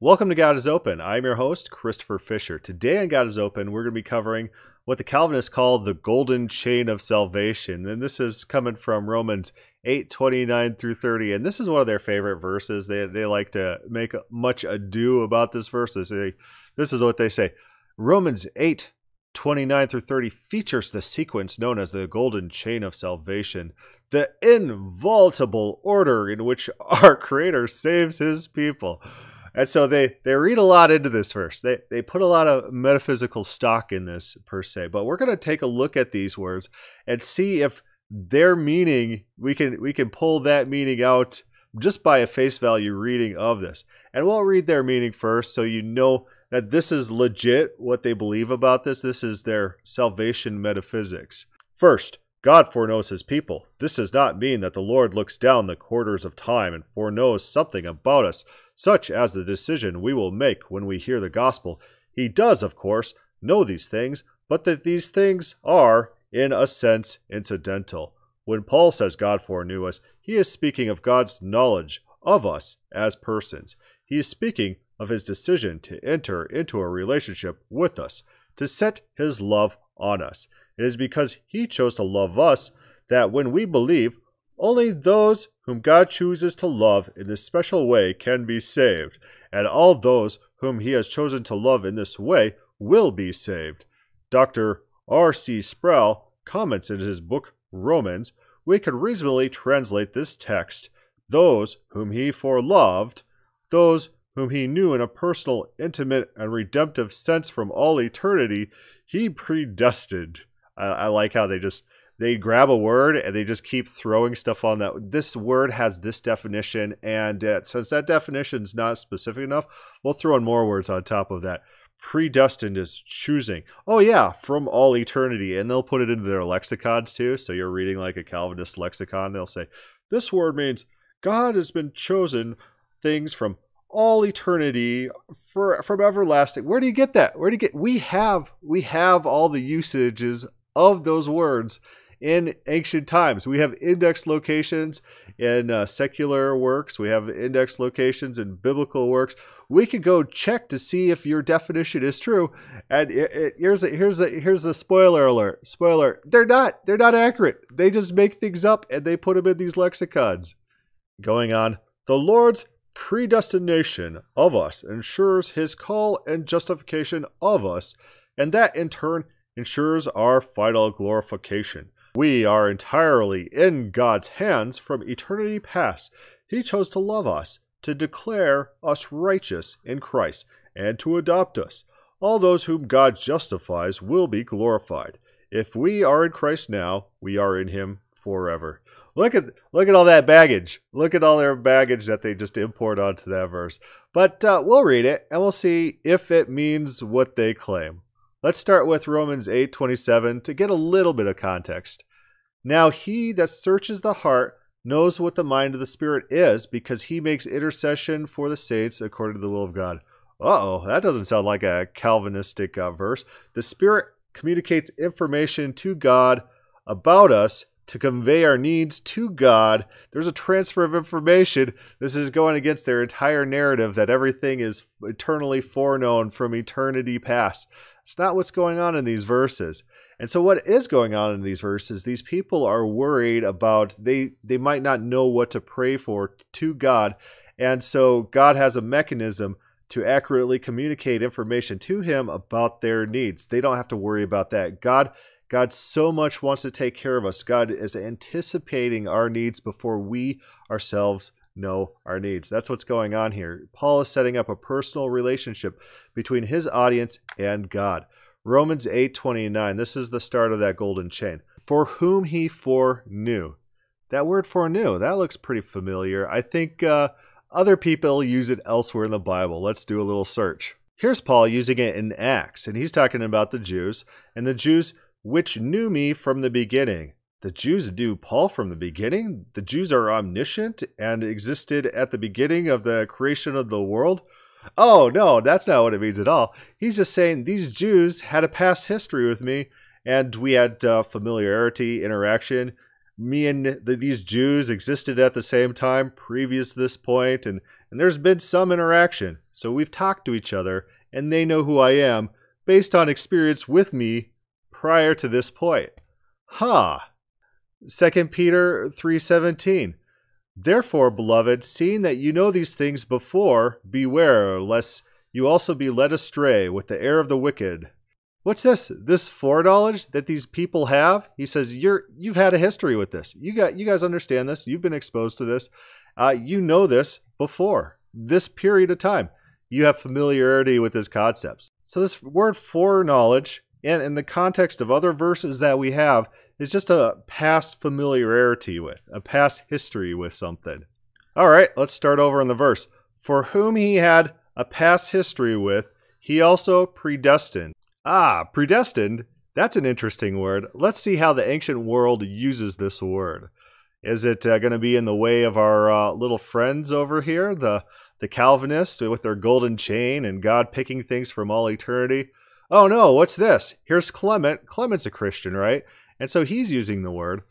Welcome to God is Open. I'm your host, Christopher Fisher. Today on God is Open, we're going to be covering what the Calvinists call the golden chain of salvation. And this is coming from Romans 8:29 through 30. And this is one of their favorite verses. They like to make much ado about this verse. This is what they say. Romans 8:29 through 30 features the sequence known as the golden chain of salvation, the inviolable order in which our Creator saves his people. And so they read a lot into this verse. They put a lot of metaphysical stock in this per se. But we're going to take a look at these words and see if their meaning, we can pull that meaning out just by a face value reading of this. And we'll read their meaning first so you know that this is legit what they believe about this. This is their salvation metaphysics. First, God foreknows his people. This does not mean that the Lord looks down the quarters of time and foreknows something about us, such as the decision we will make when we hear the gospel. He does, of course, know these things, but that these things are, in a sense, incidental. When Paul says God foreknew us, he is speaking of God's knowledge of us as persons. He is speaking of his decision to enter into a relationship with us, to set his love on us. It is because he chose to love us that when we believe, only those whom God chooses to love in this special way can be saved, and all those whom he has chosen to love in this way will be saved. Dr. R.C. Sproul comments in his book Romans, we could reasonably translate this text, those whom he foreloved, those whom he knew in a personal, intimate, and redemptive sense from all eternity, he predestined. I like how they grab a word and they just keep throwing stuff on that. This word has this definition, and since that definition is not specific enough, we'll throw in more words on top of that. Predestined is choosing. Oh yeah, from all eternity. And they'll put it into their lexicons too. So you're reading like a Calvinist lexicon. They'll say, this word means God has been chosen things from all eternity, from everlasting. Where do you get that? Where do you get? We have all the usages of those words in ancient times. We have index locations in secular works. We have index locations in biblical works. We could go check to see if your definition is true. And here's a spoiler alert. Spoiler: they're not accurate. They just make things up and they put them in these lexicons. Going on, the Lord's predestination of us ensures his call and justification of us, and that in turn ensures our final glorification. We are entirely in God's hands from eternity past. He chose to love us, to declare us righteous in Christ, and to adopt us. All those whom God justifies will be glorified. If we are in Christ now, we are in him forever. Look at all that baggage. Look at all their baggage that they just import onto that verse. But we'll read it, and we'll see if it means what they claim. Let's start with Romans 8:27 to get a little bit of context. Now he that searches the heart knows what the mind of the Spirit is, because he makes intercession for the saints according to the will of God. Uh-oh, that doesn't sound like a Calvinistic verse. The Spirit communicates information to God about us to convey our needs to God. There's a transfer of information. This is going against their entire narrative that everything is eternally foreknown from eternity past. It's not what's going on in these verses. And so what is going on in these verses, these people are worried about, they might not know what to pray for to God. And so God has a mechanism to accurately communicate information to him about their needs. They don't have to worry about that. God so much wants to take care of us. God is anticipating our needs before we ourselves know our needs. That's what's going on here. Paul is setting up a personal relationship between his audience and God. Romans 8:29, this is the start of that golden chain. For whom he foreknew. That word foreknew, that looks pretty familiar. I think other people use it elsewhere in the Bible. Let's do a little search. Here's Paul using it in Acts, and he's talking about the Jews, and the Jews which knew me from the beginning. The Jews knew Paul from the beginning? The Jews are omniscient and existed at the beginning of the creation of the world? Oh, no, that's not what it means at all. He's just saying these Jews had a past history with me, and we had familiarity, interaction. Me and these Jews existed at the same time previous to this point, and there's been some interaction. So we've talked to each other, and they know who I am based on experience with me prior to this point. Huh. 2 Peter 3:17. Therefore, beloved, seeing that you know these things before, beware, lest you also be led astray with the error of the wicked. What's this? This foreknowledge that these people have? He says, you've had a history with this. You guys understand this. You've been exposed to this. You know this before this period of time. You have familiarity with his concepts. So this word foreknowledge, and in the context of other verses that we have, is just a past familiarity with, a past history with something. All right, let's start over in the verse. For whom he had a past history with, he also predestined. Predestined, that's an interesting word. Let's see how the ancient world uses this word. Is it going to be in the way of our little friends over here, the Calvinists with their golden chain and God picking things from all eternity? Oh no, what's this? Here's Clement. Clement's a Christian, right? And so he's using the word.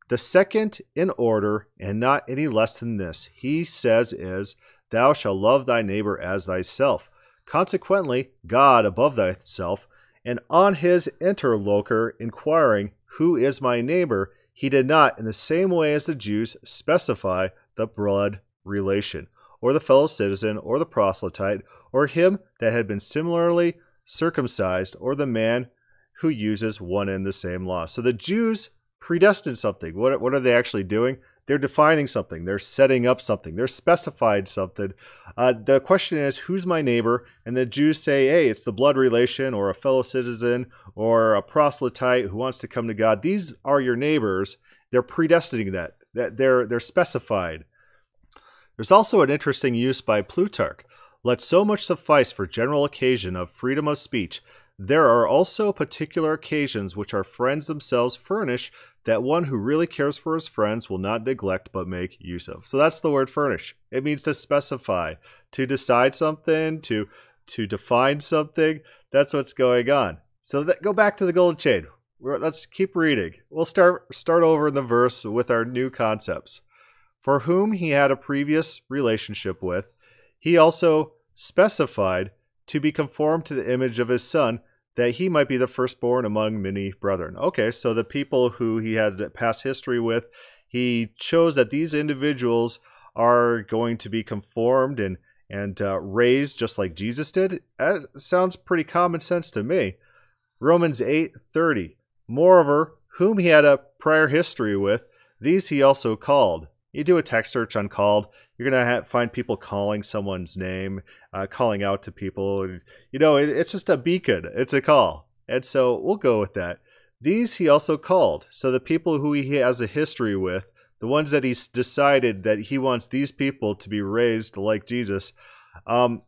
The second in order, and not any less than this, he says is, thou shalt love thy neighbor as thyself. Consequently, God above thyself, and on his interlocutor inquiring, who is my neighbor, he did not, in the same way as the Jews, specify the blood relation, or the fellow citizen, or the proselyte, or him that had been similarly circumcised, or the man who uses one and the same law. So the Jews predestined something. What are they actually doing? They're defining something. They're setting up something. They're specified something. The question is, who's my neighbor? And the Jews say, hey, it's the blood relation or a fellow citizen or a proselyte who wants to come to God. These are your neighbors. They're predestining that. They're specified. There's also an interesting use by Plutarch. Let so much suffice for general occasion of freedom of speech. There are also particular occasions which our friends themselves furnish, that one who really cares for his friends will not neglect but make use of. So that's the word furnish. It means to specify, to decide something, to define something. That's what's going on. So go back to the golden chain. Let's keep reading. We'll start over in the verse with our new concepts. For whom he had a previous relationship with, he also specified to be conformed to the image of his Son, that he might be the firstborn among many brethren. Okay, so the people who he had past history with, he chose that these individuals are going to be conformed and raised just like Jesus did. That sounds pretty common sense to me. Romans 8:30. Moreover, whom he had a prior history with, these he also called. You do a text search on called, you're going to find people calling someone's name, calling out to people. You know, it's just a beacon. It's a call. And so we'll go with that. These he also called. So the people who he has a history with, the ones that he's decided that he wants these people to be raised like Jesus,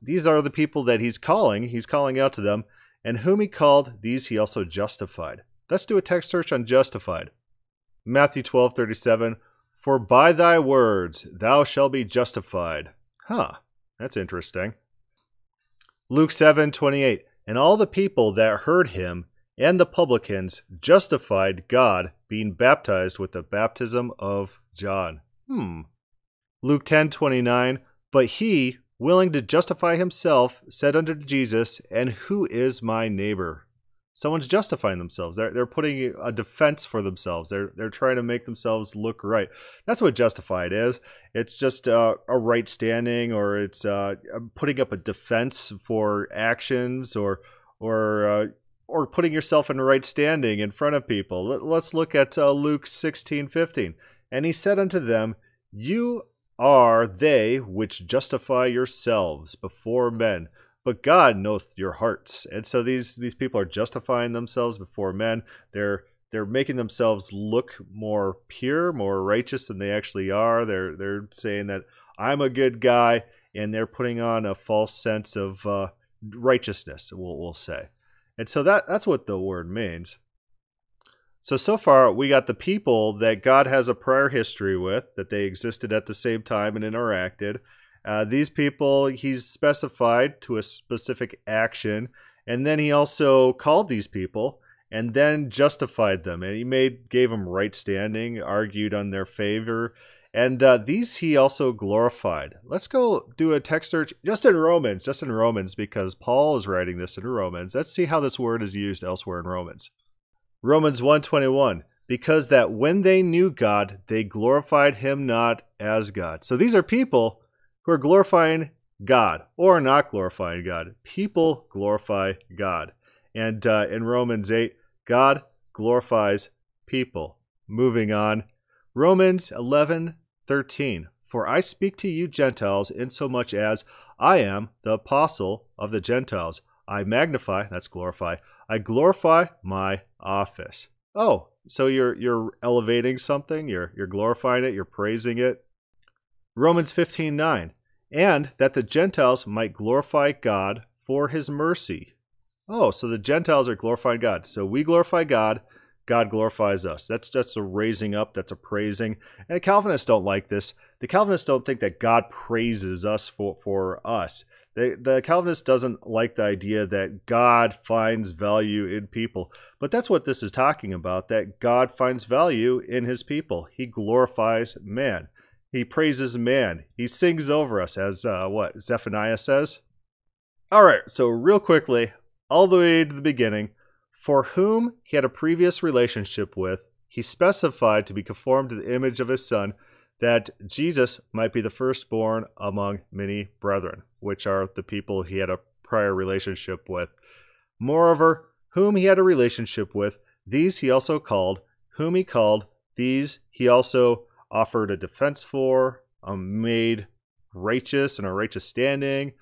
these are the people that he's calling. He's calling out to them. And whom he called, these he also justified. Let's do a text search on justified. Matthew 12:37. For by thy words thou shalt be justified. That's interesting. Luke 7:28. And all the people that heard him and the publicans justified God, being baptized with the baptism of John. Luke 10:29. But he, willing to justify himself, said unto Jesus, and who is my neighbor? Someone's justifying themselves. They're putting a defense for themselves. They're trying to make themselves look right. That's what justified is. It's just a right standing, or it's putting up a defense for actions, or putting yourself in right standing in front of people. Let's look at Luke 16:15. And he said unto them, you are they which justify yourselves before men, but God knoweth your hearts. And so these people are justifying themselves before men. They're making themselves look more pure, more righteous than they actually are. They're saying that I'm a good guy, and they're putting on a false sense of righteousness, we'll say. And so that's what the word means. So far, we got the people that God has a prior history with, that they existed at the same time and interacted. These people he's specified to a specific action, and then he also called these people and then justified them, and he gave them right standing, argued on their favor, And these he also glorified. Let's go do a text search just in Romans, because Paul is writing this in Romans. Let's see how this word is used elsewhere in Romans. Romans 1:21, because that when they knew God, they glorified him not as God. So these are people who are glorifying God or not glorifying God. People glorify God. And in Romans 8, God glorifies people. Moving on. Romans 11:13. For I speak to you Gentiles insomuch as I am the apostle of the Gentiles. I magnify, that's glorify, I glorify my office. Oh, so you're elevating something, you're glorifying it, you're praising it. Romans 15:9. And that the Gentiles might glorify God for his mercy. Oh, so the Gentiles are glorifying God. So we glorify God, God glorifies us. That's just a raising up, that's a praising. And the Calvinists don't like this. The Calvinists don't think that God praises us for us. The Calvinist doesn't like the idea that God finds value in people. But that's what this is talking about, that God finds value in his people. He glorifies man. He praises man. He sings over us, as what Zephaniah says. All right, so real quickly, all the way to the beginning, for whom he had a previous relationship with, he specified to be conformed to the image of his Son, that Jesus might be the firstborn among many brethren, which are the people he had a prior relationship with. Moreover, whom he had a relationship with, these he also called. Whom he called, these he also offered a defense for, made righteous and a righteous standing.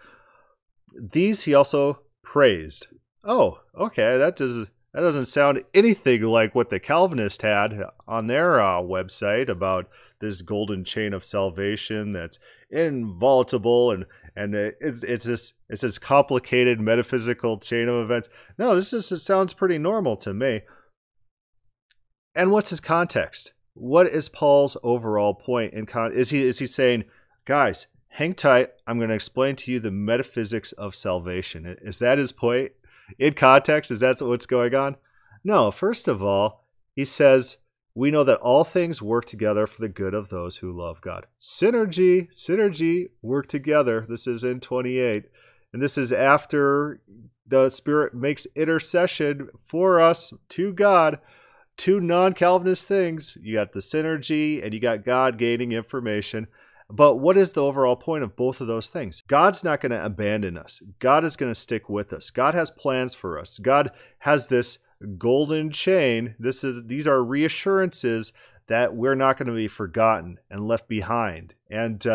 These he also praised. Oh, okay, that doesn't sound anything like what the Calvinists had on their website about this golden chain of salvation that's inviolable and it's this complicated metaphysical chain of events. No, this sounds pretty normal to me. And what's his context? What is Paul's overall point? Is he saying, guys, hang tight, I'm going to explain to you the metaphysics of salvation? Is that his point? In context, is that what's going on? No, first of all, he says, we know that all things work together for the good of those who love God. Synergy, work together. This is in 28. And this is after the Spirit makes intercession for us to God. Two non-Calvinist things. You got the synergy and you got God gaining information. But what is the overall point of both of those things? God's not going to abandon us. God is going to stick with us. God has plans for us. God has this golden chain. These are reassurances that we're not going to be forgotten and left behind. And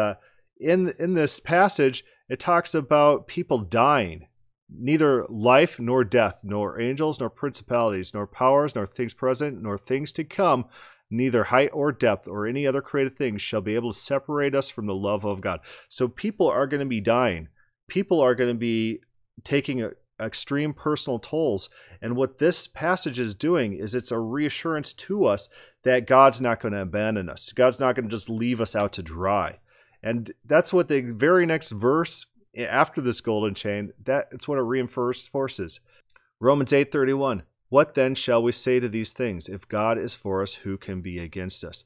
in this passage, it talks about people dying. Neither life nor death, nor angels, nor principalities, nor powers, nor things present, nor things to come, neither height or depth or any other created thing shall be able to separate us from the love of God. So people are going to be dying. People are going to be taking extreme personal tolls. And what this passage is doing is it's a reassurance to us that God's not going to abandon us. God's not going to just leave us out to dry. And that's what the very next verse after this golden chain, it's what it reinforces. Romans 8:31. What then shall we say to these things? If God is for us, who can be against us?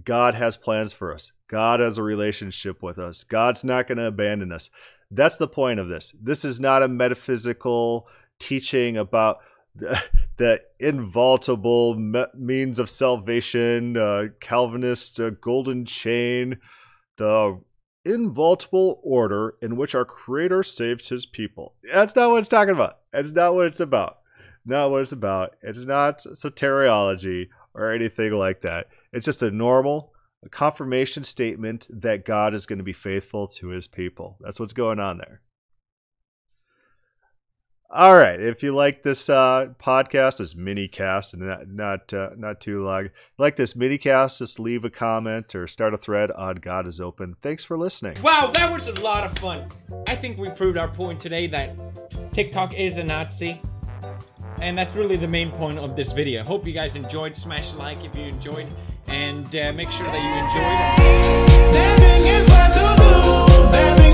God has plans for us. God has a relationship with us. God's not going to abandon us. That's the point of this. This is not a metaphysical teaching about the inviolable means of salvation, Calvinist golden chain, the inviolable order in which our Creator saves his people. That's not what it's talking about. That's not what it's about. Not what it's about. It's not soteriology or anything like that. It's just a normal confirmation statement that God is going to be faithful to his people. That's what's going on there. All right. If you like this podcast, this mini cast, and not too long, if you like this mini cast, just leave a comment or start a thread on God is Open. Thanks for listening. Wow, that was a lot of fun. I think we proved our point today that TikTok is a Nazi. And that's really the main point of this video. Hope you guys enjoyed. Smash like if you enjoyed. And make sure that you enjoyed it.